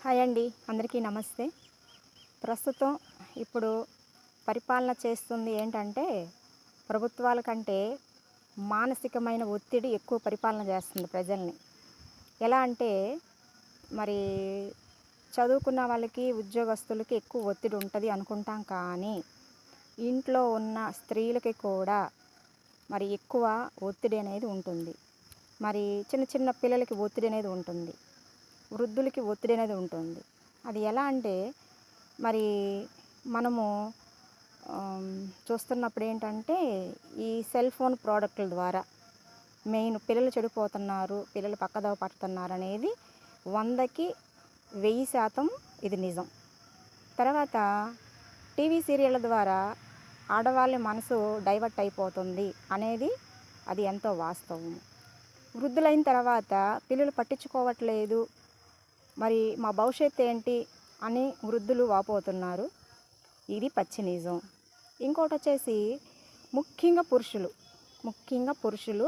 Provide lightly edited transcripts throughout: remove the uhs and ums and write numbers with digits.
Hi అండి, అందరికీ నమస్తే. ప్రస్తుతం ఇప్పుడు పరిపాలన చేస్తుంది ఏంటంటే, ప్రభుత్వాల కంటే మానసికమైన ఒత్తిడి ఎక్కువ పరిపాలన చేస్తుంది ప్రజల్ని. ఎలా అంటే మరి చదువుకున్న వాళ్ళకి, ఉద్యోగస్తులకి ఎక్కువ ఒత్తిడి ఉంటుంది అనుకుంటాం. కానీ ఇంట్లో ఉన్న స్త్రీలకి కూడా మరి ఎక్కువ ఒత్తిడి అనేది ఉంటుంది. మరి చిన్న చిన్న పిల్లలకి ఒత్తిడి అనేది ఉంటుంది, వృద్ధులకి ఒత్తిడి అనేది ఉంటుంది. అది ఎలా అంటే మరి మనము చూస్తున్నప్పుడు ఏంటంటే ఈ సెల్ ఫోన్ ప్రోడక్ట్ల ద్వారా మెయిన్ పిల్లలు చెడిపోతున్నారు, పిల్లలు పక్కదోవ పడుతున్నారు అనేది 100కి 1000% ఇది నిజం. తర్వాత టీవీ సీరియళ్ళ ద్వారా ఆడవాళ్ళ మనసు డైవర్ట్ అయిపోతుంది అనేది అది ఎంతో వాస్తవం. వృద్ధులైన తర్వాత పిల్లలు పట్టించుకోవట్లేదు, మరి మా భవిష్యత్తు ఏంటి అని వృద్ధులు వాపోతున్నారు. ఇది పచ్చి నిజం. ఇంకోటి వచ్చేసి ముఖ్యంగా పురుషులు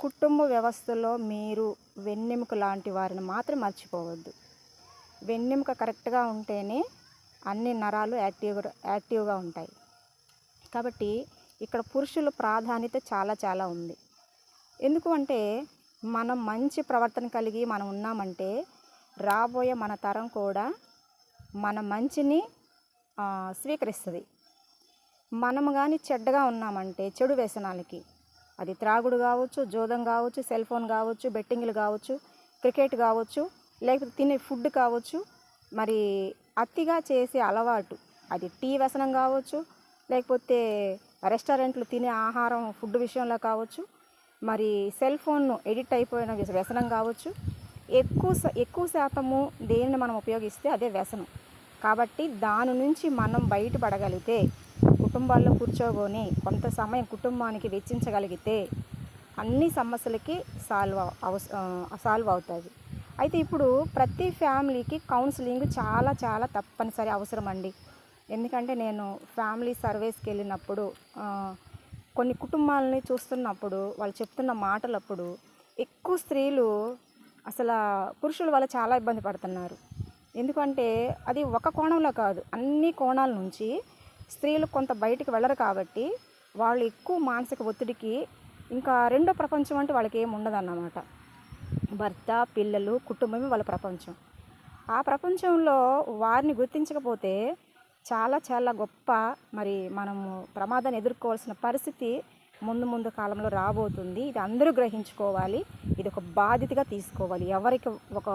కుటుంబ వ్యవస్థలో మీరు వెన్నెముక లాంటి వారిని మాత్రం మర్చిపోవద్దు. వెన్నెముక కరెక్ట్గా ఉంటేనే అన్ని నరాలు యాక్టివ్గా ఉంటాయి. కాబట్టి ఇక్కడ పురుషుల ప్రాధాన్యత చాలా ఉంది. ఎందుకు అంటే మనం మంచి ప్రవర్తన కలిగి మనం ఉన్నామంటే రాబోయే మన తరం కూడా మన మంచిని స్వీకరిస్తుంది. మనము కానీ చెడ్డగా ఉన్నామంటే చెడు వ్యసనాలకి, అది త్రాగుడు కావచ్చు, జోదం కావచ్చు, సెల్ ఫోన్ కావచ్చు, బెట్టింగ్లు కావచ్చు, క్రికెట్ కావచ్చు, లేకపోతే తినే ఫుడ్ కావచ్చు, మరి అతిగా చేసే అలవాటు, అది టీ వ్యసనం కావచ్చు, లేకపోతే రెస్టారెంట్లు తినే ఆహారం ఫుడ్ విషయంలో కావచ్చు, మరి సెల్ ఫోన్ ఎడిక్ట్ అయిపోయిన వ్యసనం కావచ్చు. ఎక్కువ శాతము దేనిని మనం ఉపయోగిస్తే అదే వ్యసనం. కాబట్టి దాని నుంచి మనం బయటపడగలిగితే, కుటుంబాల్లో కూర్చోకొని కొంత సమయం కుటుంబానికి వెచ్చించగలిగితే అన్ని సమస్యలకి సాల్వ్ అవుతుంది. అయితే ఇప్పుడు ప్రతి ఫ్యామిలీకి కౌన్సిలింగ్ చాలా తప్పనిసరి అవసరం అండి. ఎందుకంటే నేను ఫ్యామిలీ సర్వేస్కి వెళ్ళినప్పుడు కొన్ని కుటుంబాలని చూస్తున్నప్పుడు వాళ్ళు చెప్తున్న మాటలప్పుడు ఎక్కువ స్త్రీలు అసలు పురుషుల వల్ల చాలా ఇబ్బంది పడుతున్నారు. ఎందుకంటే అది ఒక కోణంలో కాదు, అన్ని కోణాల నుంచి స్త్రీలు కొంత బయటికి వెళ్ళరు. కాబట్టి వాళ్ళు ఎక్కువ మానసిక ఒత్తిడికి, ఇంకా రెండో ప్రపంచం అంటే వాళ్ళకి ఏమి ఉండదన్నమాట. భర్త, పిల్లలు, కుటుంబమే వాళ్ళ ప్రపంచం. ఆ ప్రపంచంలో వారిని గుర్తించకపోతే చాలా గొప్ప మరి మనము ప్రమాదాన్ని ఎదుర్కోవాల్సిన పరిస్థితి ముందు కాలంలో రాబోతుంది. ఇది అందరూ గ్రహించుకోవాలి. ఇది ఒక బాధ్యతగా తీసుకోవాలి. ప్రతి ఒక్క